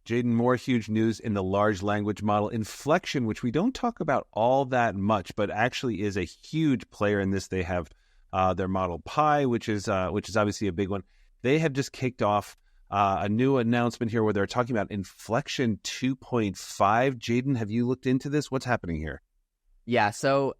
Jaden, more huge news in the large language model Inflection, which we don't talk about all that much, but actually is a huge player in this. They have their model Pi, which is obviously a big one. They have just kicked off a new announcement here where they're talking about Inflection 2.5. Jaden, have you looked into this? What's happening here? Yeah, so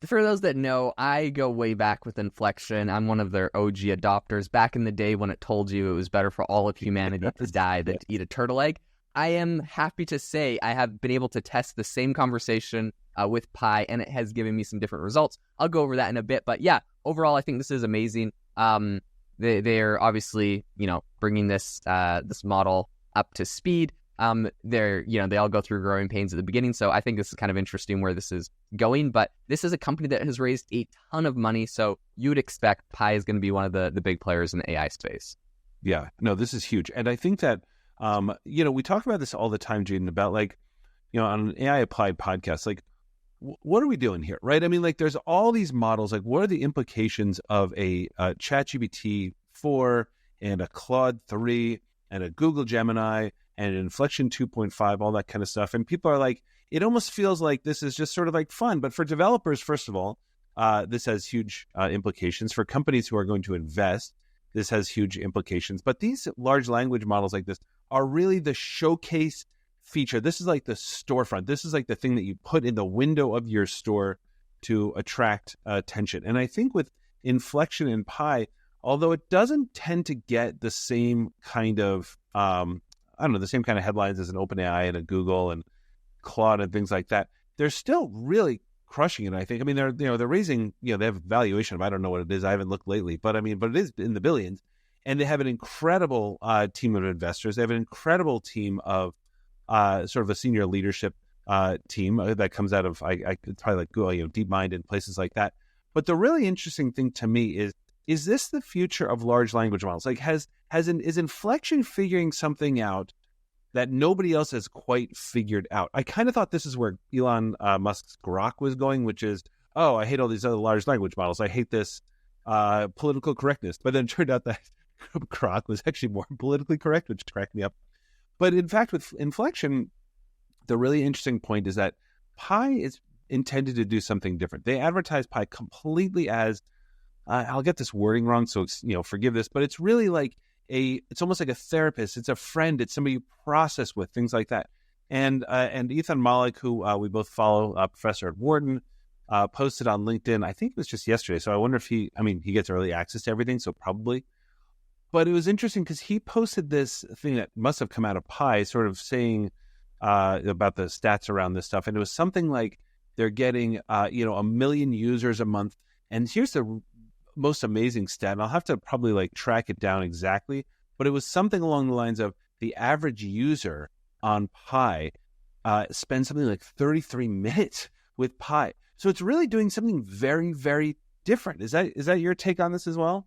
for those that know, I go way back with Inflection. I'm one of their OG adopters. Back in the day when it told you it was better for all of humanity to die than to eat a turtle egg. I am happy to say I have been able to test the same conversation with Pi, and it has given me some different results. I'll go over that in a bit, but yeah, overall, I think this is amazing. They're obviously, bringing this model up to speed. They all go through growing pains at the beginning, so I think this is kind of interesting where this is going. But this is a company that has raised a ton of money, so you would expect Pi is going to be one of the big players in the AI space. Yeah, no, this is huge, and I think that we talk about this all the time, Jaden, about on an AI Applied podcast, what are we doing here, right? I mean, there's all these models. What are the implications of a ChatGPT 4 and a Claude 3 and a Google Gemini and an Inflection 2.5, all that kind of stuff? And people are it almost feels like this is just sort of fun. But for developers, first of all, this has huge implications. For companies who are going to invest, this has huge implications. But these large language models like this are really the showcase feature. This is the storefront. This is the thing that you put in the window of your store to attract attention. And I think with Inflection and Pi, although it doesn't tend to get the same kind of the same kind of headlines as an OpenAI and a Google and Claude and things like that, they're still really crushing it. I think. I mean, they're raising. They have a valuation of, I don't know what it is. I haven't looked lately, but it is in the billions. And they have an incredible team of investors. They have an incredible team of sort of a senior leadership team that comes out of it's probably Google, DeepMind and places like that. But the really interesting thing to me is this the future of large language models? Is Inflection figuring something out that nobody else has quite figured out? I kind of thought this is where Elon Musk's Grok was going, which is, I hate all these other large language models. I hate this political correctness. But then it turned out that Grok was actually more politically correct, which cracked me up. But in fact, with Inflection, the really interesting point is that Pi is intended to do something different. They advertise Pi completely as, I'll get this wording wrong, so forgive this, but it's really it's almost like a therapist. It's a friend. It's somebody you process with, things like that. And Ethan Malik, who we both follow, professor at Wharton, posted on LinkedIn, I think it was just yesterday. So I wonder if he gets early access to everything, so probably. But it was interesting because he posted this thing that must have come out of Pi, sort of saying about the stats around this stuff. And it was something like they're getting, 1 million users a month. And here's the most amazing stat, and I'll have to probably track it down exactly, but it was something along the lines of the average user on Pi spends something like 33 minutes with Pi. So it's really doing something very, very different. Is that your take on this as well?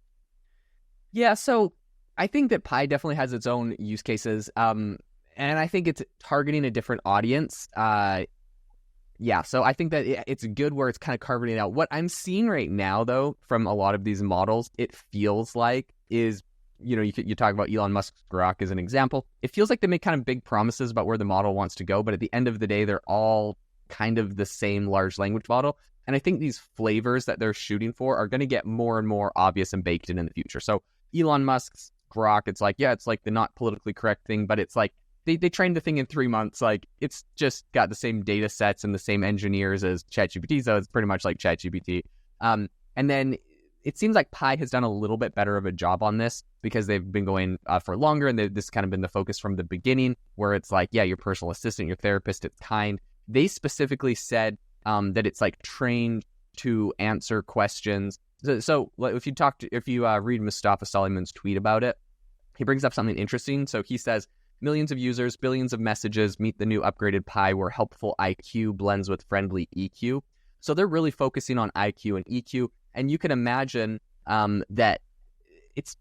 Yeah, so I think that Pi definitely has its own use cases, and I think it's targeting a different audience. So I think that it's good where it's kind of carving it out. What I'm seeing right now, though, from a lot of these models, it feels like is, you talk about Elon Musk's Grok as an example. It feels like they make kind of big promises about where the model wants to go, but at the end of the day, they're all kind of the same large language model. And I think these flavors that they're shooting for are going to get more and more obvious and baked in the future. So Elon Musk's Grok, it's the not politically correct thing, but it's they trained the thing in 3 months. It's just got the same data sets and the same engineers as ChatGPT, so it's pretty much like ChatGPT. And then it seems like Pi has done a little bit better of a job on this because they've been going for longer, and this kind of been the focus from the beginning, where it's your personal assistant, your therapist, it's kind. They specifically said that it's trained to answer questions. So if you read Mustafa Suleyman's tweet about it, he brings up something interesting. So he says, millions of users, billions of messages, meet the new upgraded Pi where helpful IQ blends with friendly EQ. So they're really focusing on IQ and EQ. And you can imagine that it's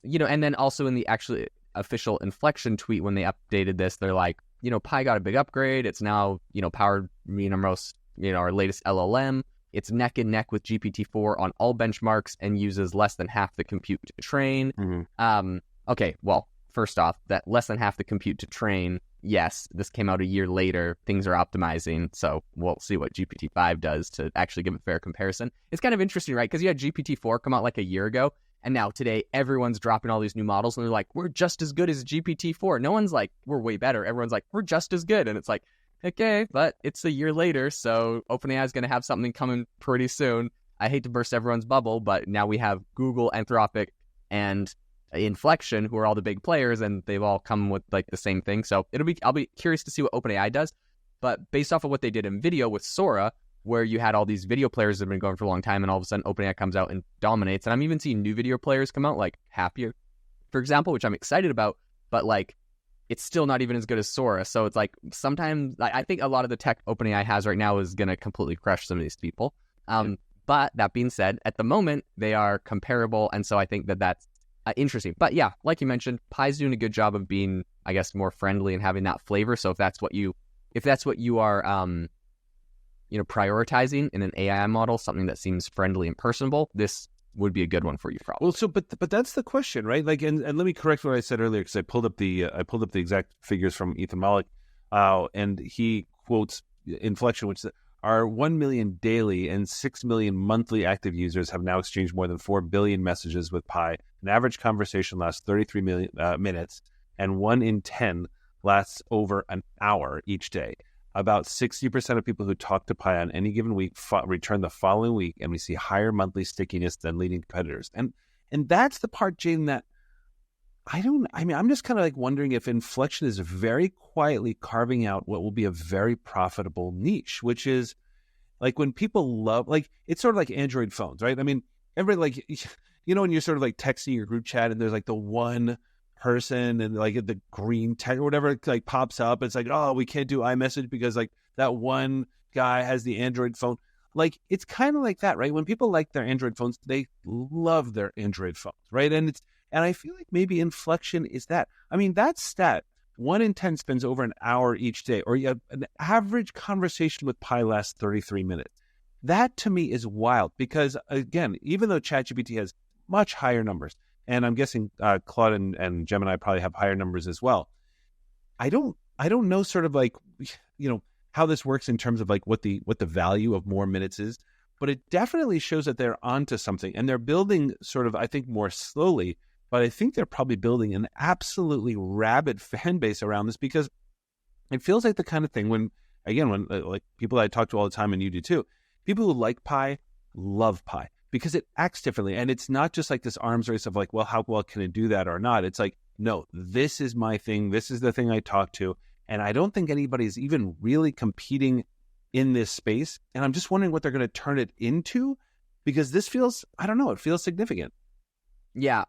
and then also in the actually official Inflection tweet, when they updated this, they're Pi got a big upgrade. It's now, powered, our latest LLM. It's neck and neck with GPT-4 on all benchmarks and uses less than half the compute to train. Mm-hmm. Okay, well, first off, that less than half the compute to train. Yes, this came out a year later. Things are optimizing, so we'll see what GPT-5 does to actually give a fair comparison. It's kind of interesting, right? Because you had GPT-4 come out like a year ago, and now today everyone's dropping all these new models, and they're like, we're just as good as GPT-4. No one's like, we're way better. Everyone's like, we're just as good. And it's like, okay, but it's a year later, so OpenAI is going to have something coming pretty soon. I hate to burst everyone's bubble, but now we have Google, Anthropic, and Inflection, who are all the big players, and they've all come with like the same thing. So I'll be curious to see what OpenAI does. But based off of what they did in video with Sora, where you had all these video players that have been going for a long time, and all of a sudden OpenAI comes out and dominates. And I'm even seeing new video players come out, like Happier, for example, which I'm excited about, but like it's still not even as good as Sora. So it's like sometimes I think a lot of the tech OpenAI has right now is going to completely crush some of these people. But that being said, at the moment, they are comparable. And so I think that that's interesting. But yeah, like you mentioned, Pi's doing a good job of being, I guess, more friendly and having that flavor. So if that's what you are, prioritizing in an AI model, something that seems friendly and personable, this would be a good one for you, probably. Well, so but that's the question, right? Like, and let me correct what I said earlier, because I pulled up the exact figures from Ethan Malik, and he quotes Inflection, which are 1 million daily and 6 million monthly active users have now exchanged more than 4 billion messages with Pi. An average conversation lasts 33 minutes, and 1 in 10 lasts over an hour each day. About 60% of people who talk to Pi on any given week return the following week, and we see higher monthly stickiness than leading competitors. And that's the part, Jaden, that I'm just kind of like wondering if Inflection is very quietly carving out what will be a very profitable niche, which is like when people love, like, it's sort of like Android phones, right? I mean, everybody, like, when you're sort of like texting your group chat and there's like the one person and like the green text or whatever like pops up. It's like, oh, we can't do iMessage because like that one guy has the Android phone. Like, it's kind of like that, right? When people like their Android phones, they love their Android phones, right? And I feel like maybe Inflection is that. I mean, that stat, 1 in 10 spends over an hour each day, or you have an average conversation with Pi lasts 33 minutes. That to me is wild because, again, even though ChatGPT has much higher numbers, and I'm guessing Claude and Gemini probably have higher numbers as well, I don't know sort of like, how this works in terms of like what the value of more minutes is, but it definitely shows that they're onto something, and they're building sort of, I think, more slowly. But I think they're probably building an absolutely rabid fan base around this, because it feels like the kind of thing when like people I talk to all the time, and you do too, people who like Pi love Pi because it acts differently. And it's not just like this arms race of like, well, how well can it do that or not? It's like, no, this is my thing. This is the thing I talk to. And I don't think anybody's even really competing in this space. And I'm just wondering what they're going to turn it into, because this feels, I don't know, it feels significant. Yeah.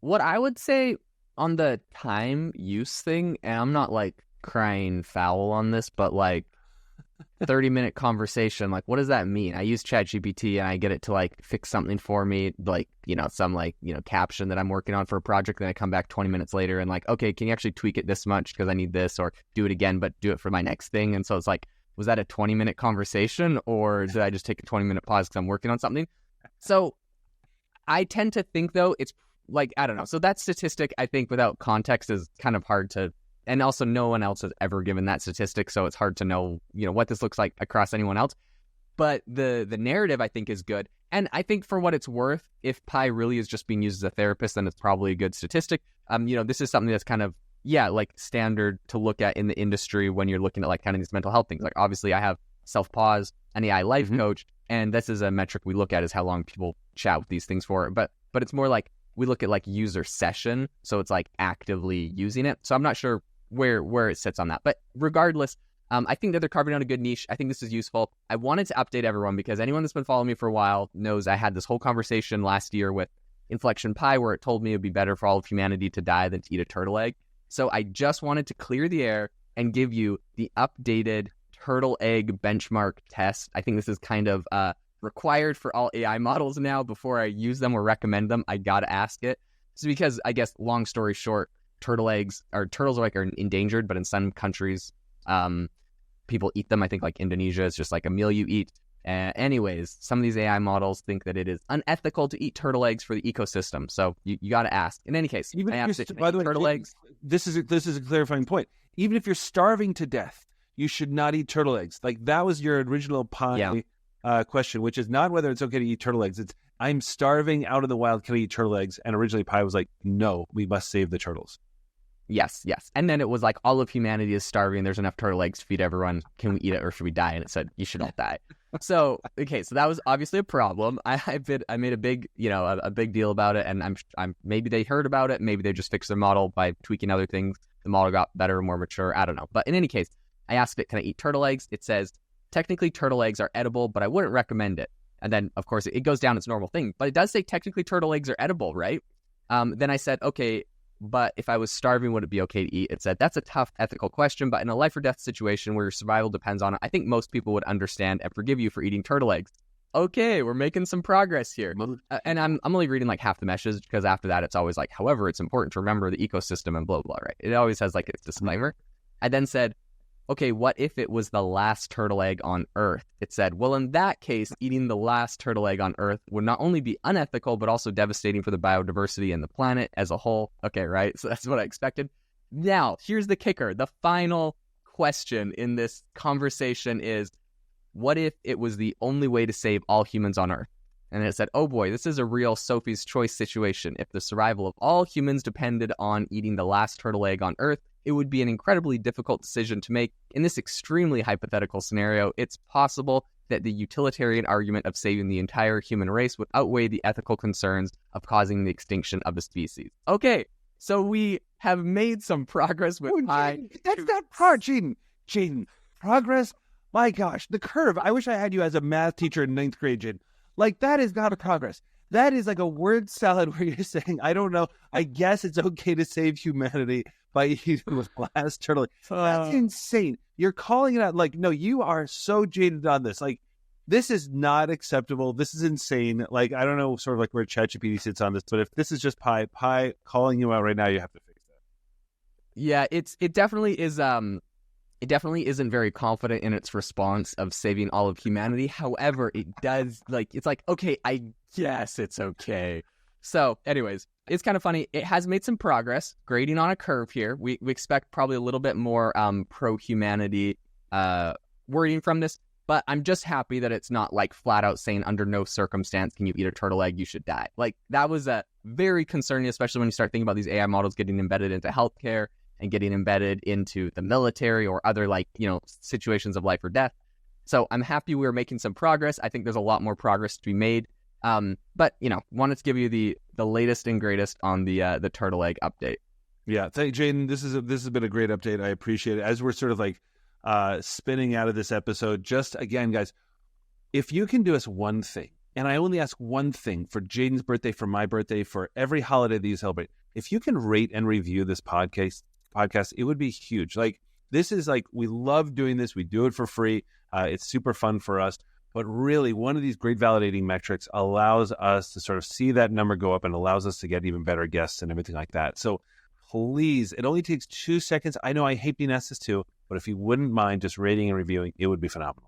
What I would say on the time use thing, and I'm not like crying foul on this, but like 30-minute conversation, like what does that mean? I use ChatGPT and I get it to like fix something for me, like, some like, caption that I'm working on for a project. Then I come back 20 minutes later and like, okay, can you actually tweak it this much because I need this, or do it again, but do it for my next thing. And so it's like, was that a 20-minute conversation, or did I just take a 20-minute pause because I'm working on something? So I tend to think, though, it's like, I don't know. So that statistic, I think, without context is kind of hard to, and also no one else has ever given that statistic. So it's hard to know, what this looks like across anyone else. But the narrative, I think, is good. And I think for what it's worth, if Pi really is just being used as a therapist, then it's probably a good statistic. This is something that's kind of, like standard to look at in the industry when you're looking at like kind of these mental health things. Like, obviously I have Self-Pause, an AI life coach, and this is a metric we look at, is how long people chat with these things for. But it's more like, we look at like user session, so it's like actively using it. So I'm not sure where it sits on that. But regardless, I think that they're carving out a good niche. I think this is useful. I wanted to update everyone because anyone that's been following me for a while knows I had this whole conversation last year with Inflection Pi where it told me it would be better for all of humanity to die than to eat a turtle egg. So I just wanted to clear the air and give you the updated turtle egg benchmark test. I think this is kind of required for all AI models now. Before I use them or recommend them, I gotta ask it. So because, I guess, long story short, turtles are endangered, but in some countries, people eat them. I think like Indonesia is just like a meal you eat. Anyways, some of these AI models think that it is unethical to eat turtle eggs for the ecosystem. So you got to ask. In any case, Even I asked it, by the way, turtle eggs. This is a clarifying point. Even if you're starving to death, you should not eat turtle eggs. Like that was your original Pi question, which is not whether it's okay to eat turtle eggs. It's I'm starving out in the wild. Can I eat turtle eggs? And originally Pi was like, no, we must save the turtles. Yes. And then it was like all of humanity is starving. There's enough turtle eggs to feed everyone. Can we eat it or should we die? And it said you should all die. So okay, so that was obviously a problem. I made a big a big deal about it, and I'm maybe they heard about it, maybe they just fixed their model by tweaking other things. The model got better, more mature. I don't know. But in any case, I asked it, can I eat turtle eggs? It says technically turtle eggs are edible, but I wouldn't recommend it. And then of course it goes down its normal thing, but it does say technically turtle eggs are edible, right? Then I said okay. But if I was starving, would it be okay to eat? It said, that's a tough ethical question, but in a life or death situation where your survival depends on it, I think most people would understand and forgive you for eating turtle eggs. Okay, we're making some progress here. And I'm only reading like half the message because after that, it's always like, however, it's important to remember the ecosystem and blah, blah, right? It always has like its disclaimer. I then said, okay, what if it was the last turtle egg on Earth? It said, well, in that case, eating the last turtle egg on Earth would not only be unethical, but also devastating for the biodiversity and the planet as a whole. Okay, right? So that's what I expected. Now, here's the kicker. The final question in this conversation is, what if it was the only way to save all humans on Earth? And it said, oh boy, this is a real Sophie's Choice situation. If the survival of all humans depended on eating the last turtle egg on Earth, it would be an incredibly difficult decision to make. In this extremely hypothetical scenario, it's possible that the utilitarian argument of saving the entire human race would outweigh the ethical concerns of causing the extinction of a species. Okay, so we have made some progress with Pi. That's not progress, Jaden. Progress? My gosh, the curve. I wish I had you as a math teacher in 9th grade, Jaden. Like, that is not a progress. That is like a word salad where you're saying, I don't know, I guess it's okay to save humanity by eating the last turtle. That's insane. You're calling it out like, no, you are so jaded on this. Like, this is not acceptable. This is insane. Like, I don't know sort of like where ChatGPT sits on this, but if this is just Pi calling you out right now, you have to fix that. Yeah, it definitely is. It definitely isn't very confident in its response of saving all of humanity. However, it does it's like, okay, I guess it's okay. So anyways, it's kind of funny. It has made some progress, grading on a curve here. We expect probably a little bit more pro-humanity wording from this, but I'm just happy that it's not like flat out saying under no circumstance can you eat a turtle egg, you should die. Like that was very concerning, especially when you start thinking about these AI models getting embedded into healthcare and getting embedded into the military or other situations of life or death. So I'm happy we're making some progress. I think there's a lot more progress to be made. But wanted to give you the latest and greatest on the turtle egg update. Yeah, thank Jaden. This has been a great update. I appreciate it. As we're sort of like spinning out of this episode, just again, guys, if you can do us one thing, and I only ask one thing for Jaden's birthday, for my birthday, for every holiday that you celebrate, if you can rate and review this podcast, it would be huge. Like this is like, we love doing this. We do it for free. It's super fun for us. But really, one of these great validating metrics allows us to sort of see that number go up and allows us to get even better guests and everything like that. So please, it only takes 2 seconds. I know I hate being asked this too, but if you wouldn't mind just rating and reviewing, it would be phenomenal.